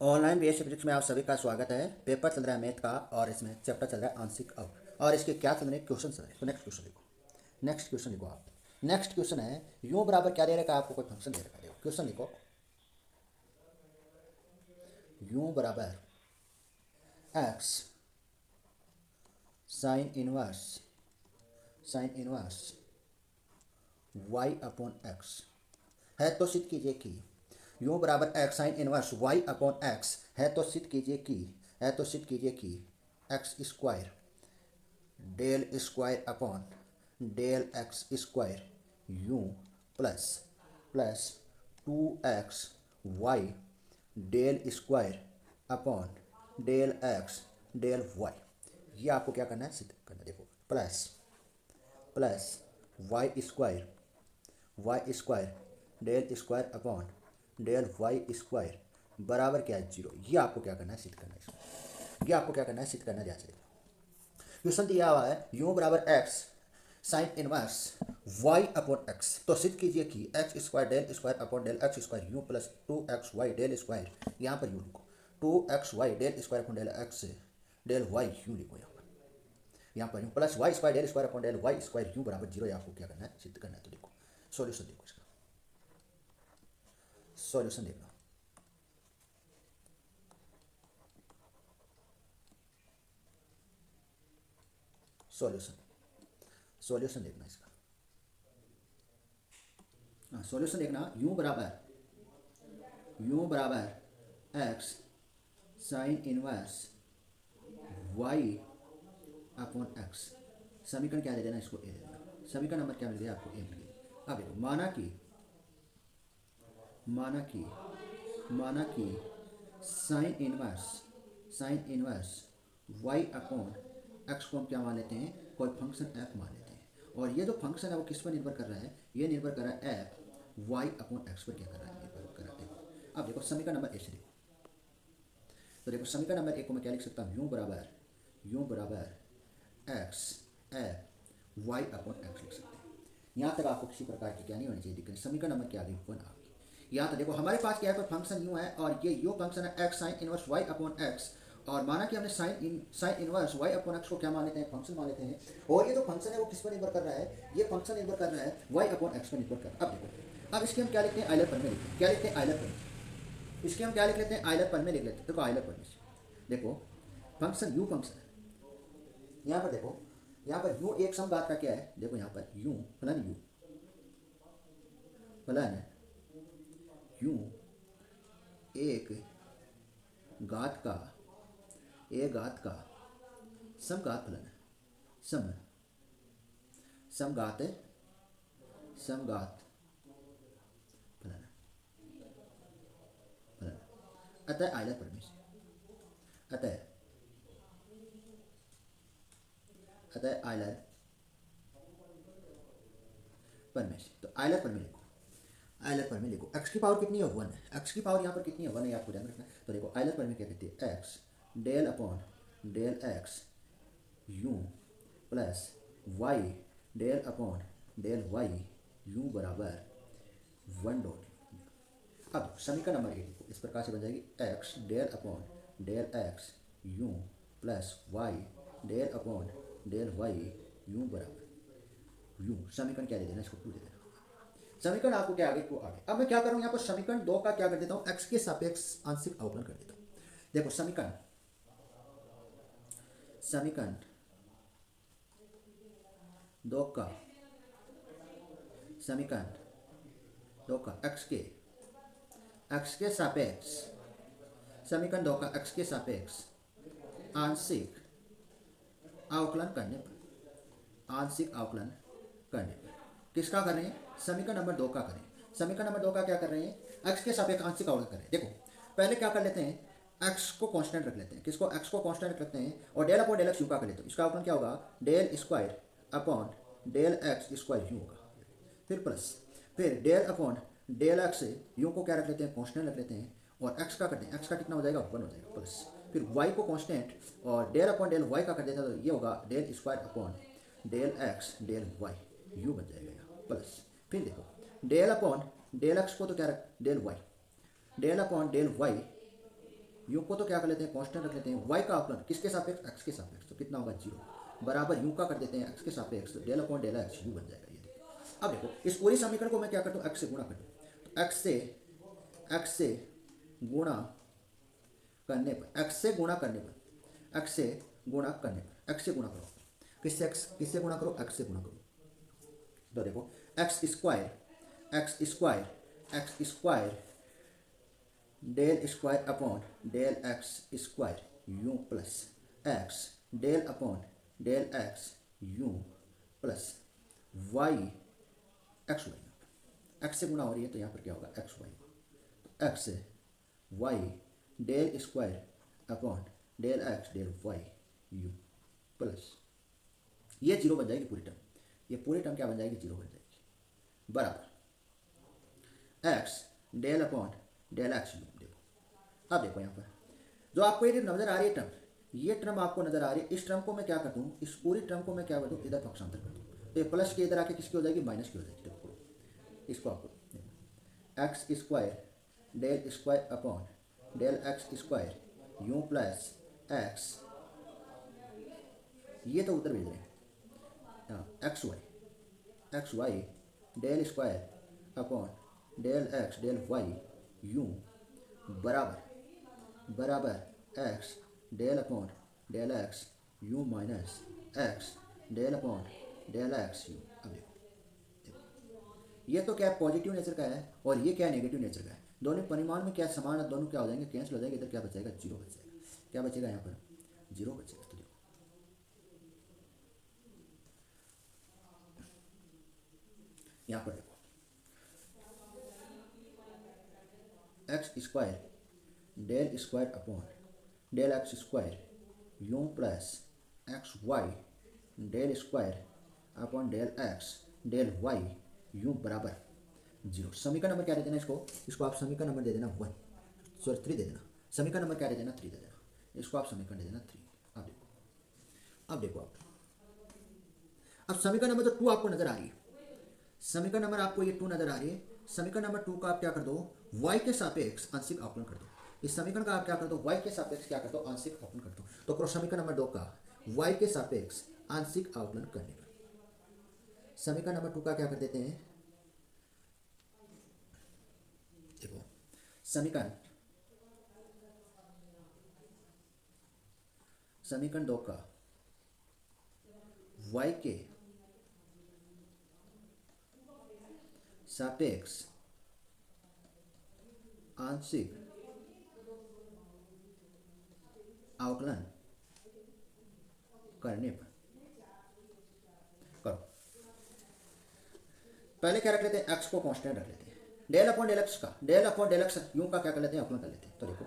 Online BSc physics में आप सभी का स्वागत है। पेपर चल रहा है मैथ का और इसमें चैप्टर चल रहा है आंशिक अवकलन और इसके क्या चल रहे हैं क्वेश्चन चल रहे हैं। तो नेक्स्ट क्वेश्चन लिखो, नेक्स्ट क्वेश्चन लिखो आप। नेक्स्ट क्वेश्चन है यू बराबर क्या दे रखा है आपको, कोई फंक्शन दे रखा है। क्वेश्चन लिखो यू बराबर x sine inverse y upon x है तो सिद्ध कीजिए कि यू बराबर x sine inverse y upon x है तो सिद्ध कीजिए कि x square del square upon del x square u plus plus 2x y del square upon del x del y. ये आपको क्या करना है, सिद्ध करना है। देखो plus plus y square del square upon del y square बराबर क्या है, जीरो। ये आपको क्या करना है, सिद्ध करना है इसको। ये आपको क्या करना है, सिद्ध करना है। ध्यान से क्वेश्चन दिया हुआ है यू बराबर x sine inverse y upon x, तो सिद्ध कीजिए कि x square del square upon del x square u plus 2xy del square, यहाँ पर यू लिखो 2xy del square upon del x del y u लिखो यहाँ पर u plus y square del square upon del y square u बराबर zero. आपको क्या करना है, सिद्ध करना है। तो देखो सॉल्यूशन देखो, इसका सॉल्यूशन देखना। सॉल्यूशन सॉल्यूशन देखना इसका। हाँ सॉल्यूशन देखना। यू बराबर x sine inverse y upon x. समीकरण क्या दे देना, इसको ए दे देना। समीकरण नंबर क्या मिल गया आपको, ए मिल गया। अब देखो माना कि sine inverse y upon x को हम क्या मान लेते हैं, कोई फंक्शन एफ मान लेते हैं। और ये जो फंक्शन है वो किस पर निर्भर कर रहा है, ये निर्भर कर रहा है एफ वाई अपॉन एक्स पर। क्या कर रहा है, निर्भर कर रहा है। अब देखो समीकरण नंबर ए से देखो। तो देखो समीकरण नंबर एक को मैं क्या लिख सकता हूँ, यू बराबर x f y upon x लिख सकते हैं। यहाँ तक आपको किसी प्रकार की क्या नहीं होनी चाहिए दिक्कत। समीकरण नंबर क्या आ गई, वन आ गई। यहाँ तो देखो हमारे पास क्या है, कोई फंक्शन यू है और ये यू फंक्शन है x sine inverse y upon x. और माना कि हमने sine inverse y upon x को क्या मान लेते हैं, फंक्शन मान लेते हैं। और ये जो फंक्शन है वो किस पर निर्भर कर रहा है, ये फंक्शन निर्भर कर रहा है वाई अपॉन एक्स पर निर्भर कर रहा है। अब देखो अब इसके हम क्या लिखते हैं, आइलर पर में लिखते हैं। क्या लिखते हैं, आइलर पर। इसके हम क्या लिख लेते हैं, आइलर पर में लिख लेते हैं। देखो आइलर पर में देखो फंक्शन यू फंक्शन है। यहाँ पर देखो, यहाँ पर यू एक समघात का क्या है, देखो यहाँ पर यू प्लन यू एक घात का समघात फलन है। समघात फलन है। अतः आइलर परमेश अतः आइलर परमेश। तो आइलर पर में लिखो एक्स की पावर कितनी है, वन है। एक्स की पावर यहाँ पर कितनी है, वन है, आपको ध्यान रखना है। तो देखो आइलर पर में क्या कहते हैं, x del upon del x u plus y del upon del y u बराबर वन डॉट। अब समीकरण नंबर एक लिखो, इस प्रकार से बन जाएगी x del upon del x u plus y del upon del y u बराबर यू। समीकरण क्या दे देना, इसको टू दे देना। समीकरण आपको क्या आगे, टू आगे। अब मैं क्या करूँ, यहाँ पर समीकरण दो का क्या कर देता हूँ, एक्स के सापेक्ष आंशिक अवकलन कर देता हूँ। देखो समीकरण दो का एक्स के सापेक्ष समीकरण दो का एक्स के सापेक्ष आंशिक अवकलन करने पर किसका कर रहे हैं, समीकरण नंबर दो का करें। समीकरण नंबर दो का क्या कर रहे हैं, एक्स के सापेक्ष आंशिक अवकलन करें। देखो पहले क्या कर लेते हैं, एक्स को कांस्टेंट रख लेते हैं। किसको, एक्स को कांस्टेंट रख लेते हैं और del upon del x u का कर लेते हैं। इसका अवकलन क्या होगा, del square upon del x square u होगा। फिर del upon del x u को क्या रख लेते हैं, कांस्टेंट रख लेते हैं। और एक्स का करते हैं, एक्स का कितना हो जाएगा, वन हो जाएगा। प्लस फिर वाई को कांस्टेंट और डेल अपॉन डेल वाई का कर देते हैं। तो ये होगा del square upon del x del y u बन जाएगा। प्लस फिर देखो डेल अपॉन डेल एक्स को तो क्या रख, डेल वाई यू को तो क्या कर लेते हैं, कांस्टेंट रख लेते हैं, वाई का अवकलन किसके सापेक्ष, एक्स के सापेक्ष, तो कितना होगा 0 बराबर यू का कर देते हैं एक्स के सापेक्ष, तो del upon del x u बन जाएगा। ये देखो अब देखो इस पूरी समीकरण को मैं क्या करता हूँ, एक्स से गुणा कर दूँ, तो एक्स से गुणा करने पर, एक्स से गुणा करने पर, एक्स से गुणा करने पर, एक्स से गुणा करो, किससे गुणा करो, एक्स से गुणा करो, तो देखो x square del square upon del x square u plus x del upon del x u plus y x y, x से गुणा हो रही है तो यहाँ पर क्या होगा x y, x y del square upon del x del y u plus ये 0 बन जाएगी पूरी टर्म, ये पूरी टर्म क्या बन जाएगी 0 बन जाएगी, बराबर x del upon del x u. देखो अब देखो यहाँ पर जो आपको ये नजर आ रही है टर्म, ये टर्म आपको नजर आ रही है, इस टर्म को मैं क्या कर दूँ, इस पूरी टर्म को मैं क्या कर दूँ, इधर पक्षांतर कर दूँ, तो ये प्लस के इधर आके किसकी हो जाएगी, माइनस की हो जाएगी। देखो इसको आपको x square del square upon del x square u plus x, ये तो उधर भेज रहे हैं, x y del square upon del x del y u बराबर x del upon del x u minus x del upon del x u. अब देखो ये तो क्या पॉजिटिव नेचर का है और ये क्या नेगेटिव नेचर का है, दोनों परिमाण में क्या समान है, दोनों क्या हो जाएंगे, कैंसिल हो जाएंगे, इधर क्या बचेगा 0 बचेगा, क्या बचेगा यहाँ पर 0 बचेगा। तो देखो यहाँ पर देखो x square del square upon del x square u plus x y del square upon del x del y u बराबर 0। समीकरण नंबर क्या दे देना, इसको आप समीकरण नंबर दे देना 3 दे देना, समीकरण नंबर क्या दे देना 3 दे देना, इसको आप समीकरण दे देना 3। अब देखो अब समीकरण नंबर जो 2 आपको नजर आ रही है, समीकरण नंबर आपको ये 2 नजर आ रही है, समीकरण नंबर 2 का आप क्या कर दो, y के सापेक्ष आंशिक अवकलन कर दो, इस समीकरण का आप क्या कर दो, y के सापेक्ष क्या कर दो, आंशिक अवकलन कर दो, तो करो समीकरण नंबर 2 का y के सापेक्ष आंशिक अवकलन करने पर, समीकरण नंबर 2 का क्या कर देते हैं, देखो समीकरण 2 का y के सापेक्ष आंशिक अवकलन करने पर करो, पहले क्या रख लेते हैं, एक्स को कांस्टेंट रख लेते हैं, डेल अपॉन डेल एक्स का, del upon del x u का क्या कर लेते हैं, अवकलन कर लेते हैं, तो देखो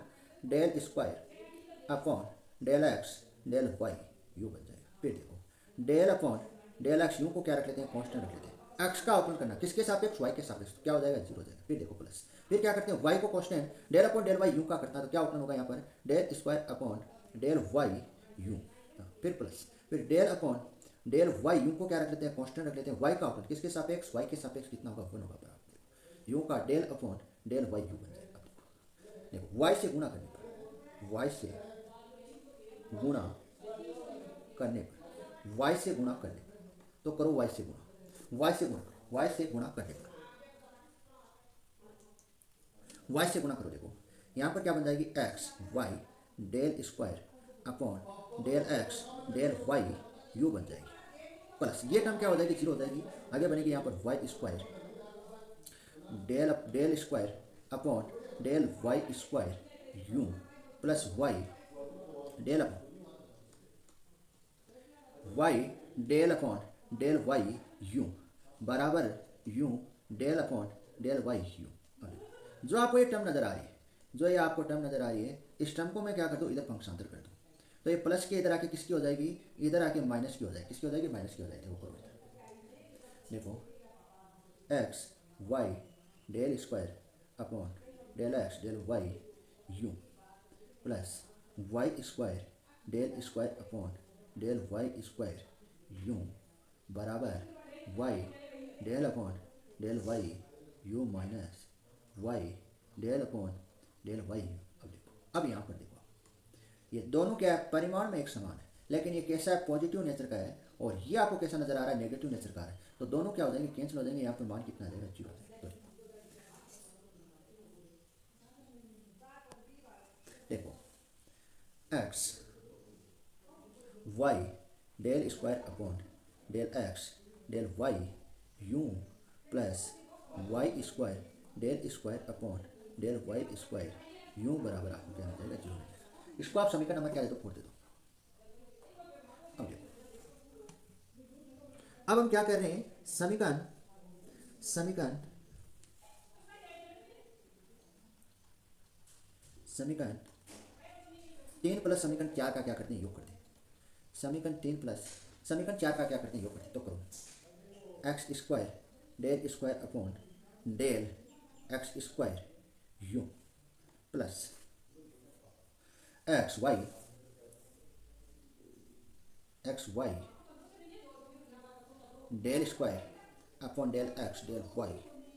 del square upon del x del y u बन जाएगा। फिर देखो del upon del x u को क्या रख लेते हैं, कांस्टेंट रख लेते हैं, एक्स का अवकलन करना किसके सापेक्ष, वाई के सापेक्ष, तो क्या हो जाएगा 0 हो जाएगा। फिर देखो प्लस, फिर क्या करते हैं, वाई को constant del upon del y u का करता है, तो क्या अवकलन होगा यहाँ पर, del square upon del y u, फिर प्लस, फिर del upon del y u को क्या रख लेते हैं, कांस्टेंट रख लेते हैं, वाई का अवकलन किसके सापेक्ष, वाई के सापेक्ष कितना होगा 1 होगा बराबर यू का del upon del y u बन जाएगा। देखो वाई से गुणा करने पर, वाई से गुणा करने पर, वाई से गुणा करने पर, तो करो वाई से गुणा, वाई से गुणा, वाई से गुणा करने पर, वाई से गुणा करो, देखो यहाँ पर क्या बन जाएगी, x y del square upon del x del y u बन जाएगी, प्लस ये टर्म क्या हो जाएगी 0 हो जाएगी, आगे बनेगी यहाँ पर y square del square upon del y square u plus y del upon del y u बराबर u del upon del y u. जो आपको ये टर्म नजर आ रही है, जो ये आपको टर्म नजर आ रही है, इस टर्म को मैं क्या कर दूँ, इधर पक्षांतर कर दूँ, तो ये प्लस के इधर आके किसकी हो जाएगी, इधर आके माइनस की हो जाएगी, किसकी हो जाएगी, माइनस की हो जाएगी। देखो देखो x y del square upon del x del y u plus y square del square upon del y square u बराबर y del upon del y u minus y del upon del y u. अब देखो, अब यहाँ पर देखो ये दोनों क्या है, परिमाण में एक समान है, लेकिन ये कैसा है, पॉजिटिव नेचर का है, और ये आपको कैसा नजर आ रहा है, नेगेटिव नेचर का है। तो दोनों क्या हो जाएंगे, कैंसिल हो जाएंगे। यहाँ पर मान कितना आ जाएगा, 0 आ जाएगा। देखो x y del square upon del x del y u plus y square del square upon del y square u बराबर आपको क्या आ जाएगा, 0 आ जाएगा। इसको आप समीकरण नंबर क्या दे दो, 4 दे दो। अब देखो, अब हम क्या कर रहे हैं, समीकरण समीकरण समीकरण 3 प्लस समीकरण 4 का क्या करते हैं, योग करते हैं। समीकरण 3 प्लस समीकरण 4 का क्या करते हैं, योग करते हैं। तो करो x square del square upon del x square u plus x y del square upon del x del y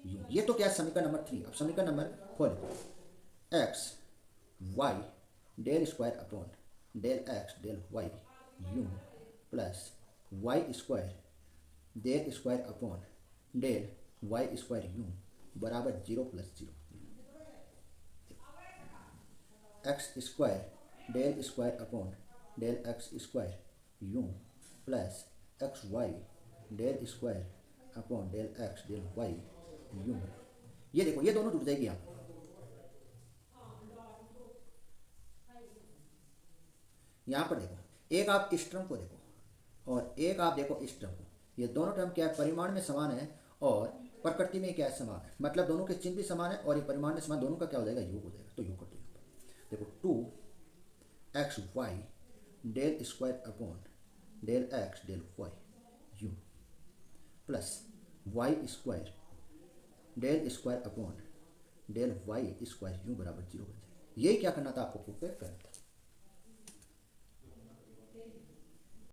u. ये तो क्या है, समीकरण नंबर 3। अब समीकरण number 4 x y del square upon del x del y u plus y square del square upon del y square u बराबर 0 plus 0। X square del square upon del x square u plus x y del square upon del x del y u. ये देखो, ये दोनों जुड़ जाएगी यहाँ। यहाँ पर देखो, एक आप इस टर्म को देखो और एक आप देखो इस टर्म को। ये दोनों टर्म क्या है, परिमाण में समान है और प्रकृति में क्या है, समान है। मतलब दोनों के चिन्ह भी समान है और ये परिमाण में समान, दोनों का क्या हो जाएगा, योग हो जाएगा। तो योग कर दो। देखो 2 x y del square upon del x del y u plus y square del square upon del y square u बराबर 0 हो जाएगा। यही क्या करना था आपको, प्रूफ करना था।